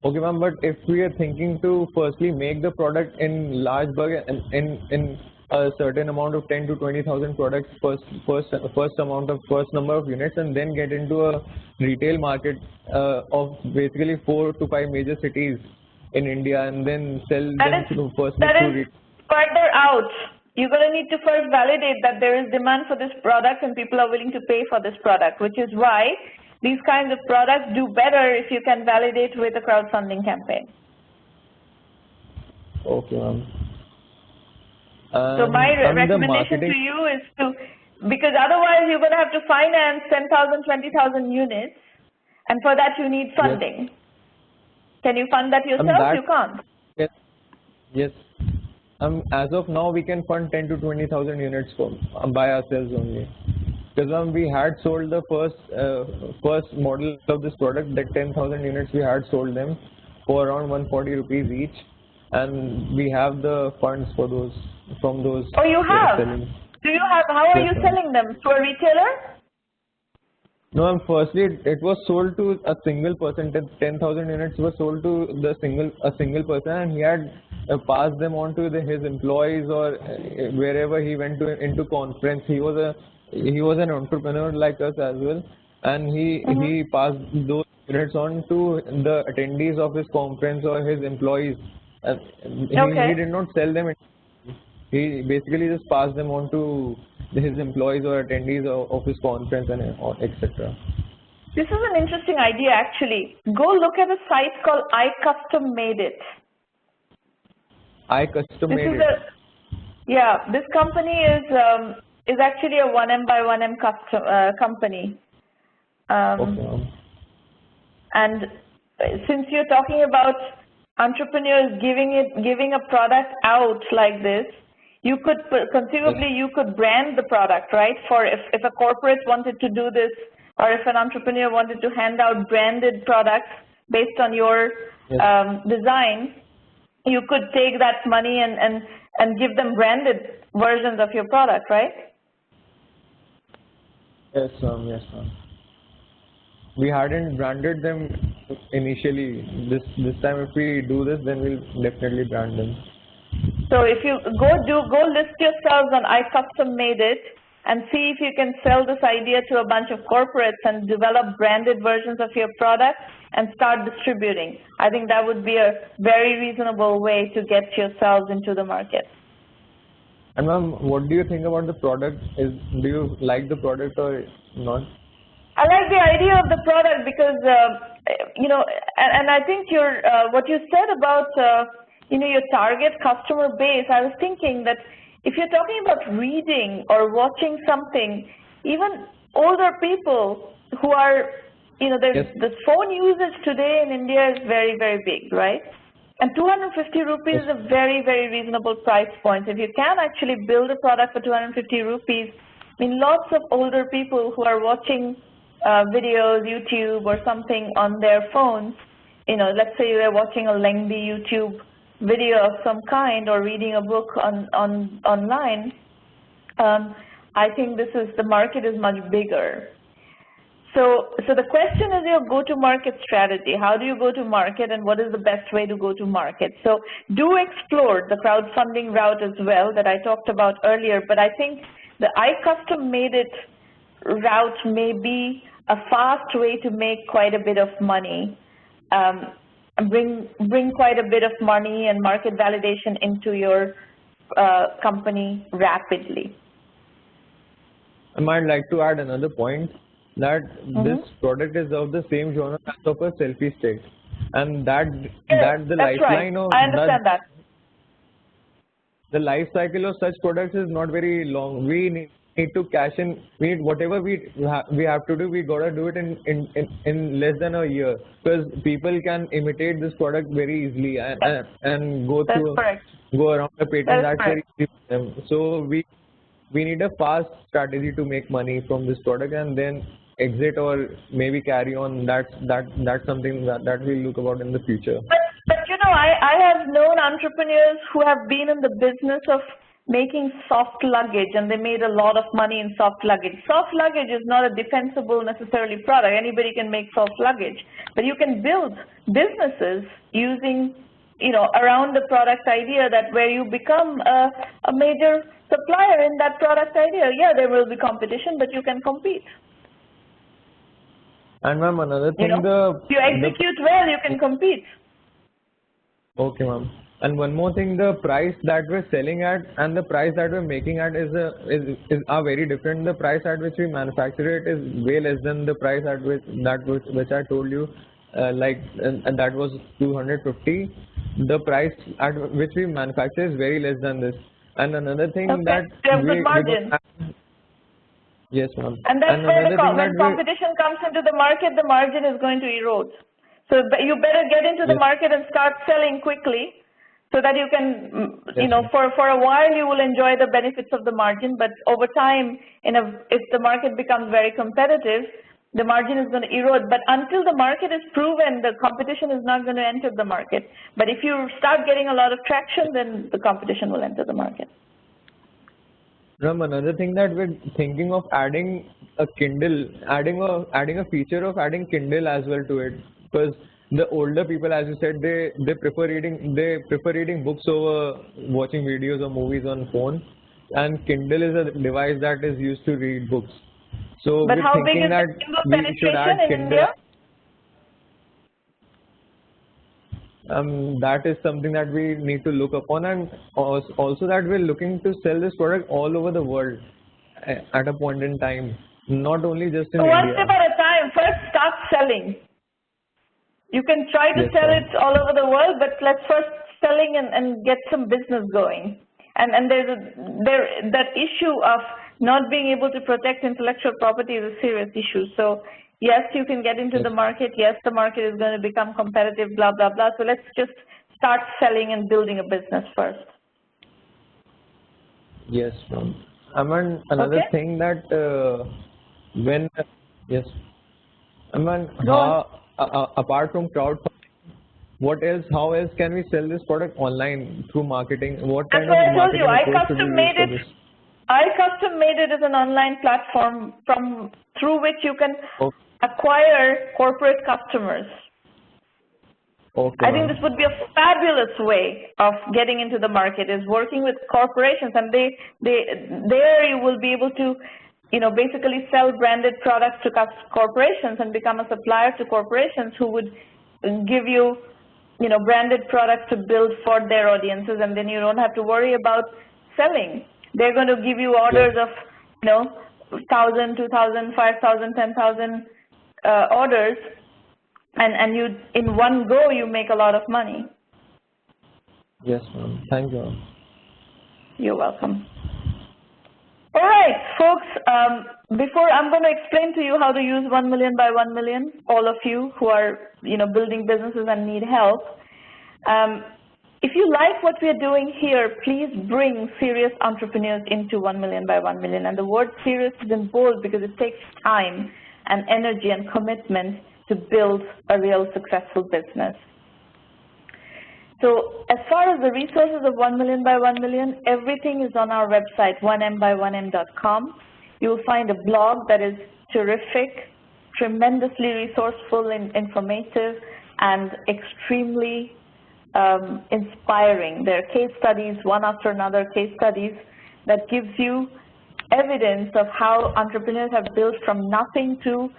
Okay, ma'am, but if we are thinking to firstly make the product in large bulk and in a certain amount of 10 to 20,000 products first number of units, and then get into a retail market of basically 4 to 5 major cities in India, and then sell them to retail. Further out. You're going to need to first validate that there is demand for this product and people are willing to pay for this product, which is why these kinds of products do better if you can validate with a crowdfunding campaign. Okay, ma'am. So my recommendation to you is to, because otherwise you're going to have to finance 10,000, 20,000 units, and for that you need funding. Yes. Can you fund that yourself? You can't. Yes. Yes. As of now, we can fund 10 to 20,000 units by ourselves only. Because we had sold the first model of this product, that 10,000 units we had sold them for around 140 rupees each, and we have the funds for those from those. Oh, you have? Do you have? How are you selling them? To a retailer? No, firstly it was sold to a single person. 10,000 units was sold to a single person, and he had passed them on to his employees or wherever he went into conference. He was an entrepreneur like us as well, and he passed those units on to the attendees of his conference or his employees. He did not sell them. He basically just passed them on to his employees or attendees of his conference and etc. This is an interesting idea actually. Go look at a site called I Custom Made It. I Custom Made It. Yeah, this company is actually a 1M1M company. Okay. And since you're talking about entrepreneurs giving a product out like this, you could conceivably you could brand the product, right? For if a corporate wanted to do this, or if an entrepreneur wanted to hand out branded products based on your design, you could take that money and give them branded versions of your product, right? Yes, ma'am. Yes, ma'am. We hadn't branded them initially. This time, if we do this, then we'll definitely brand them. So if you go list yourselves on I Custom Made It and see if you can sell this idea to a bunch of corporates and develop branded versions of your product and start distributing. I think that would be a very reasonable way to get yourselves into the market. And ma'am, what do you think about the product? Do you like the product or not? I like the idea of the product because, and I think what you said about, your target customer base, I was thinking that if you're talking about reading or watching something, even older people who are, the phone usage today in India is very, very big, right? And 250 rupees is a very, very reasonable price point. If you can actually build a product for 250 rupees, I mean, lots of older people who are watching videos, YouTube or something on their phones, let's say they're watching a lengthy YouTube video of some kind or reading a book online, I think the market is much bigger. So the question is your go-to-market strategy. How do you go to market, and what is the best way to go to market? So do explore the crowdfunding route as well that I talked about earlier, but I think the I custom made it route may be a fast way to make quite a bit of money, and bring quite a bit of money and market validation into your company rapidly. I might like to add another point, that this product is of the same genre as of a selfie stick, and that the lifeline of I understand that. The life cycle of such products is not very long. We need to cash in. We need whatever we have to do. We gotta do it in less than a year, because people can imitate this product very easily and go around the patent. That's very easy for them. So we need a fast strategy to make money from this product and then exit or maybe carry on. That's something that we'll look about in the future. But you know, I have known entrepreneurs who have been in the business of making soft luggage, and they made a lot of money in soft luggage. Soft luggage is not a defensible necessarily product. Anybody can make soft luggage, but you can build businesses using, you know, around the product idea, that where you become a major supplier in that product idea. Yeah, there will be competition, but you can compete. And ma'am, another thing, if you execute well, you can compete. Okay, ma'am. And one more thing, the price that we're selling at and the price that we're making at are very different. The price at which we manufacture it is way less than the price at which I told you, and that was 250. The price at which we manufacture is very less than this. And another thing that yes, ma'am. And that's when competition comes into the market, the margin is going to erode. So you better get into the market and start selling quickly, so that you can, you know, for a while you will enjoy the benefits of the margin, but over time, if the market becomes very competitive, the margin is going to erode. But until the market is proven, the competition is not going to enter the market. But if you start getting a lot of traction, then the competition will enter the market. Ram, another thing that we're thinking of adding a Kindle, adding a feature of adding Kindle as well to it, because the older people, as you said, they prefer reading books over watching videos or movies on phone, and Kindle is a device that is used to read books. So but we're how big thinking is that the Kindle we should add penetration in Kindle. India? That is something that we need to look upon, and also that we're looking to sell this product all over the world at a point in time, not only just in India. One step at a time. First, start selling. You can try to sell it all over the world, but let's first selling and get some business going. And that issue of not being able to protect intellectual property is a serious issue. So yes, you can get into the market. Yes, the market is going to become competitive, blah, blah, blah. So let's just start selling and building a business first. Yes, ma'am. Aman, another thing that Aman, apart from crowdfunding, how else can we sell this product online through marketing? What kind of marketing approach should we use for this? I custom made it as an online platform through which you can acquire corporate customers. I think this would be a fabulous way of getting into the market, is working with corporations, and there you will be able to, you know, basically sell branded products to corporations and become a supplier to corporations who would give you, you know, branded products to build for their audiences, and then you don't have to worry about selling. They're going to give you orders of, you know, 1,000, 2,000, 5,000, 10,000 orders, and you, in one go, you make a lot of money. Yes, ma'am. Thank you. You're welcome. All right, folks, before I'm going to explain to you how to use 1 million by 1 million, all of you who are, you know, building businesses and need help. If you like what we are doing here, please bring serious entrepreneurs into 1 million by 1 million. And the word serious is in bold because it takes time and energy and commitment to build a real successful business. So as far as the resources of 1 million by 1 million, everything is on our website, 1Mby1M.com. You will find a blog that is terrific, tremendously resourceful and informative, and extremely inspiring. There are case studies, one after another case studies, that gives you evidence of how entrepreneurs have built from nothing to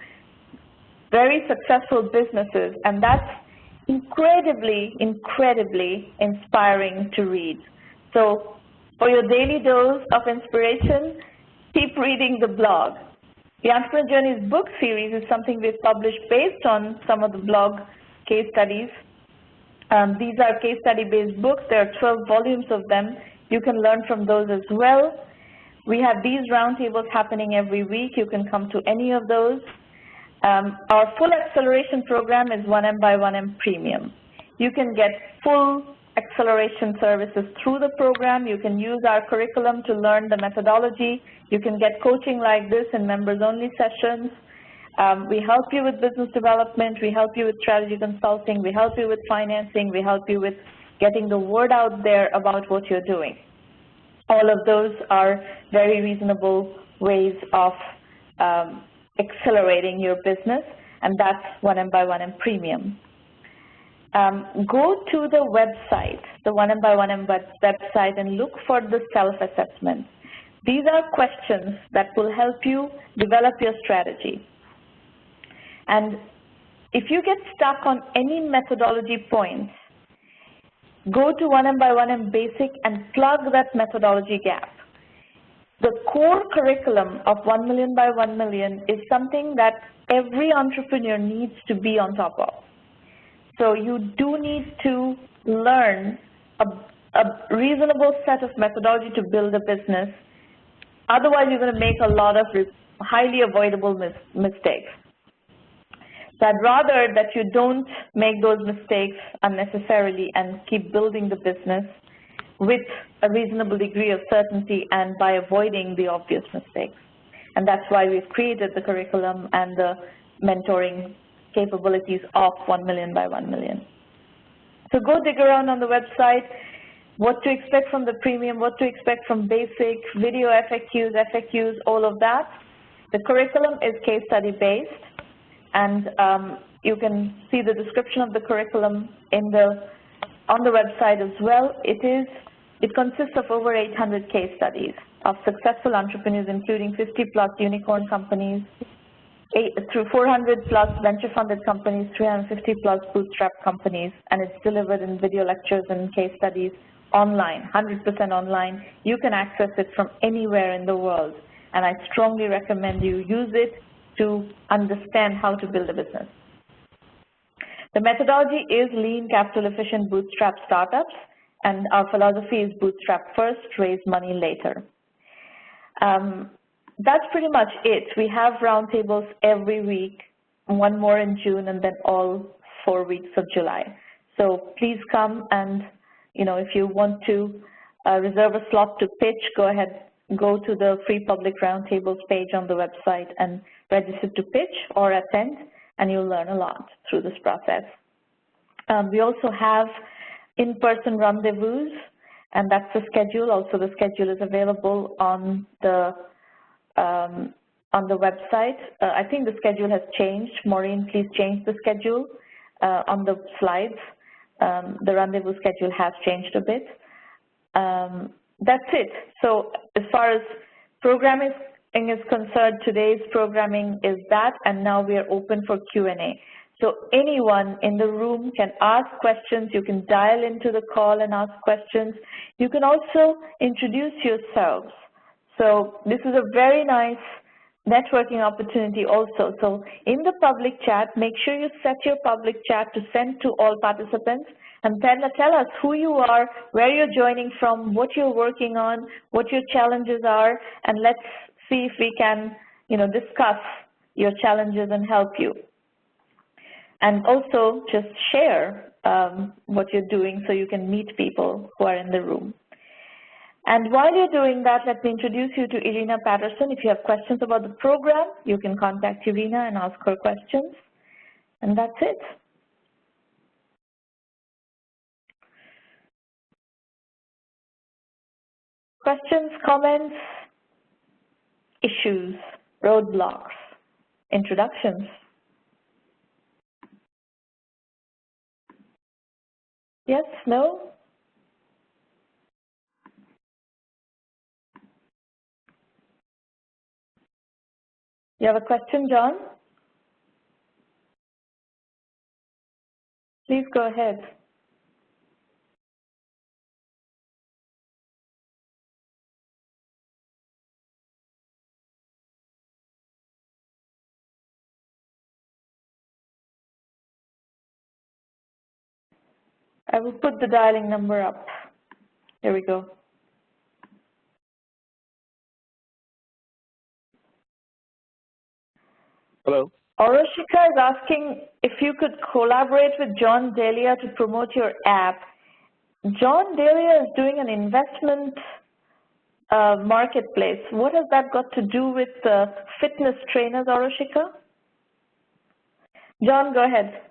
very successful businesses, and that's incredibly, incredibly inspiring to read. So for your daily dose of inspiration, keep reading the blog. The Entrepreneur Journeys book series is something we've published based on some of the blog case studies. These are case study-based books. There are 12 volumes of them. You can learn from those as well. We have these roundtables happening every week. You can come to any of those. Our full acceleration program is 1M by1M Premium. You can get full acceleration services through the program. You can use our curriculum to learn the methodology. You can get coaching like this in members-only sessions. We help you with business development. We help you with strategy consulting. We help you with financing. We help you with getting the word out there about what you're doing. All of those are very reasonable ways of accelerating your business, and that's 1M by1M Premium. Go to the website, the 1M by1M website, and look for the self-assessment. These are questions that will help you develop your strategy. And if you get stuck on any methodology points, go to 1M by1M Basic and plug that methodology gap. The core curriculum of 1 million by 1 million is something that every entrepreneur needs to be on top of. So you do need to learn a reasonable set of methodology to build a business. Otherwise, you're going to make a lot of highly avoidable mistakes. So I'd rather that you don't make those mistakes unnecessarily and keep building the business with a reasonable degree of certainty and by avoiding the obvious mistakes. And that's why we've created the curriculum and the mentoring capabilities of 1 million by 1 million. So go dig around on the website, what to expect from the premium, what to expect from basic, video FAQs, all of that. The curriculum is case study based, and you can see the description of the curriculum on the website as well. It consists of over 800 case studies of successful entrepreneurs, including 50+ unicorn companies, through 400+ venture-funded companies, 350+ bootstrap companies, and it's delivered in video lectures and case studies online, 100% online. You can access it from anywhere in the world, and I strongly recommend you use it to understand how to build a business. The methodology is lean, capital-efficient bootstrap startups, and our philosophy is bootstrap first, raise money later. That's pretty much it. We have roundtables every week, one more in June, and then all 4 weeks of July. So please come, and if you want to reserve a slot to pitch, go ahead, go to the free public roundtables page on the website and register to pitch or attend, and you'll learn a lot through this process. We also have in-person rendezvous, and that's the schedule. Also, the schedule is available on the website. I think the schedule has changed. Maureen, please change the schedule on the slides. The rendezvous schedule has changed a bit. That's it. So as far as programming is concerned, today's programming is that, and now we are open for Q&A. So anyone in the room can ask questions. You can dial into the call and ask questions. You can also introduce yourselves. So this is a very nice networking opportunity also. So in the public chat, make sure you set your public chat to send to all participants, and tell us who you are, where you're joining from, what you're working on, what your challenges are, and let's see if we can discuss your challenges and help you. And also just share what you're doing so you can meet people who are in the room. And while you're doing that, let me introduce you to Irina Patterson. If you have questions about the program, you can contact Irina and ask her questions. And that's it. Questions, comments, issues, roadblocks, introductions? Yes, no? You have a question, John? Please go ahead. I will put the dialing number up. Here we go. Hello. Oroshika is asking if you could collaborate with John Delia to promote your app. John Delia is doing an investment marketplace. What has that got to do with fitness trainers, Oroshika? John, go ahead.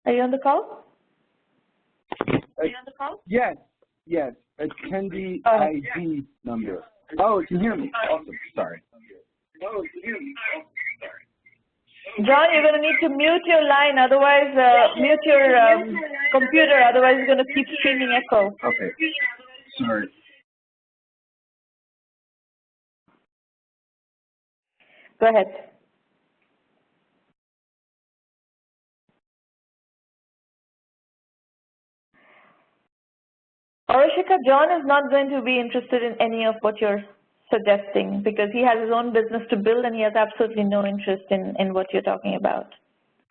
Are you on the call? Are you on the call? Yes, yes. Attendee ID number. Oh, you can hear me. Awesome. Sorry. John, you're going to need to mute your line, otherwise, mute your computer, otherwise it's going to keep streaming echo. Okay. Sorry. Go ahead. Oroshika, John is not going to be interested in any of what you're suggesting because he has his own business to build and he has absolutely no interest in what you're talking about.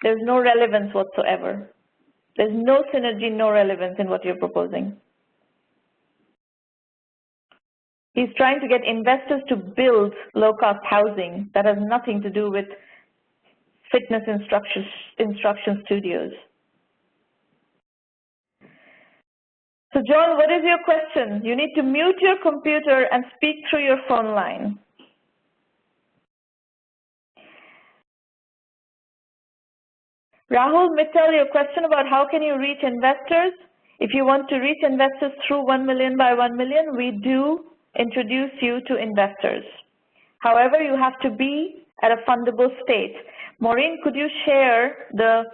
There's no relevance whatsoever. There's no synergy, no relevance in what you're proposing. He's trying to get investors to build low-cost housing that has nothing to do with fitness instruction studios. So John, what is your question? You need to mute your computer and speak through your phone line. Rahul Mittal, your question about how can you reach investors? If you want to reach investors through 1 million by 1 million, we do introduce you to investors. However, you have to be at a fundable state. Maureen, could you share the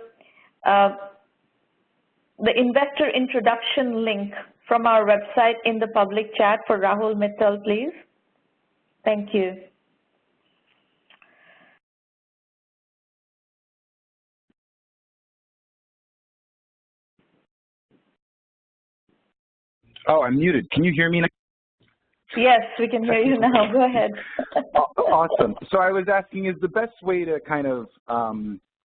investor introduction link from our website in the public chat for Rahul Mittal, please? Thank you. Oh, I'm muted. Can you hear me now? Yes, we can hear you now. Go ahead. Awesome. So I was asking, is the best way to kind of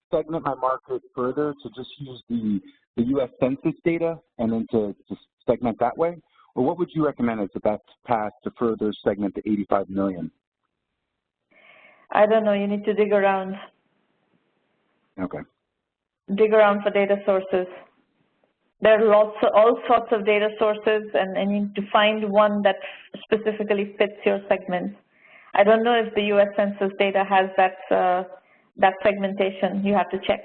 segment my market further to just use the U.S. Census data and then to segment that way? Or what would you recommend as the best path to further segment the 85 million? I don't know. You need to dig around. Okay. Dig around for data sources. There are all sorts of data sources, and you need to find one that specifically fits your segment. I don't know if the U.S. Census data has that segmentation. You have to check.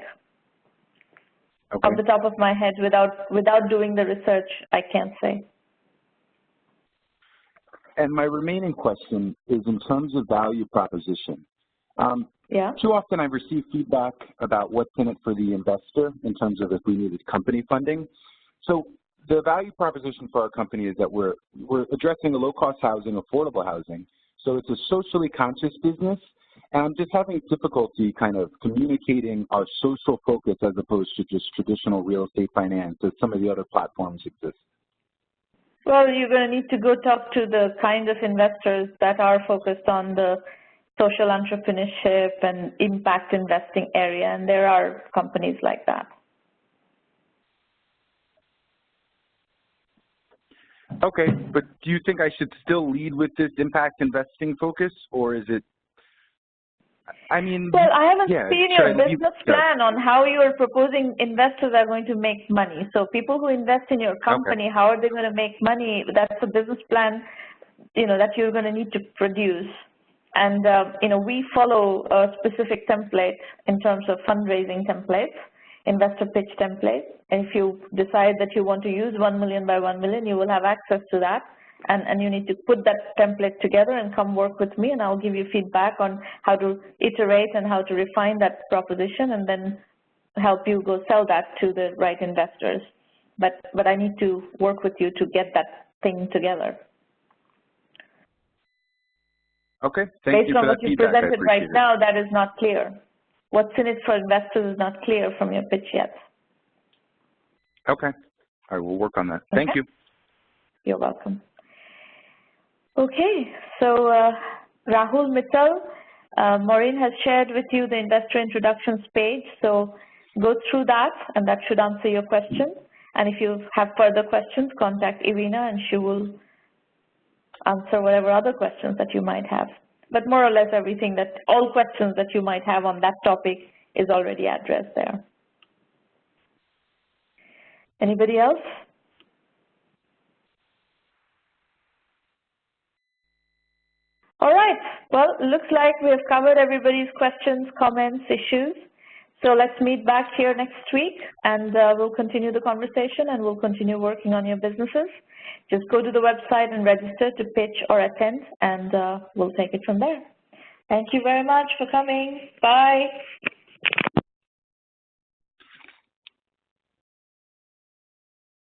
Okay. Off the top of my head, without doing the research, I can't say. And my remaining question is in terms of value proposition. Yeah. Too often I've received feedback about what's in it for the investor in terms of if we needed company funding. So the value proposition for our company is that we're addressing a low-cost housing, affordable housing. So it's a socially conscious business. And I'm just having difficulty kind of communicating our social focus as opposed to just traditional real estate finance as some of the other platforms exist. Well, you're going to need to go talk to the kind of investors that are focused on the social entrepreneurship and impact investing area, and there are companies like that. Okay, but do you think I should still lead with this impact investing focus, or is it, I mean... Well, I haven't seen your business plan on how you are proposing investors are going to make money. So people who invest in your company, okay, how are they going to make money? That's a business plan, that you're going to need to produce. And, we follow a specific template in terms of fundraising templates. investor pitch template. And if you decide that you want to use 1 million by 1 million, you will have access to that. And you need to put that template together and come work with me, and I'll give you feedback on how to iterate and how to refine that proposition, and then help you go sell that to the right investors. But I need to work with you to get that thing together. Okay, thank you for that feedback. Based on what you presented right now, that is not clear. What's in it for investors is not clear from your pitch yet. Okay, all right, we'll work on that. Thank you. You're welcome. Okay, so Rahul Mittal, Maureen has shared with you the investor introductions page, so go through that, and that should answer your question. And if you have further questions, contact Irina, and she will answer whatever other questions that you might have. But more or less everything all questions that you might have on that topic is already addressed there. Anybody else? All right, well, it looks like we have covered everybody's questions, comments, issues. So let's meet back here next week, and we'll continue the conversation, and we'll continue working on your businesses. Just go to the website and register to pitch or attend, and we'll take it from there. Thank you very much for coming. Bye.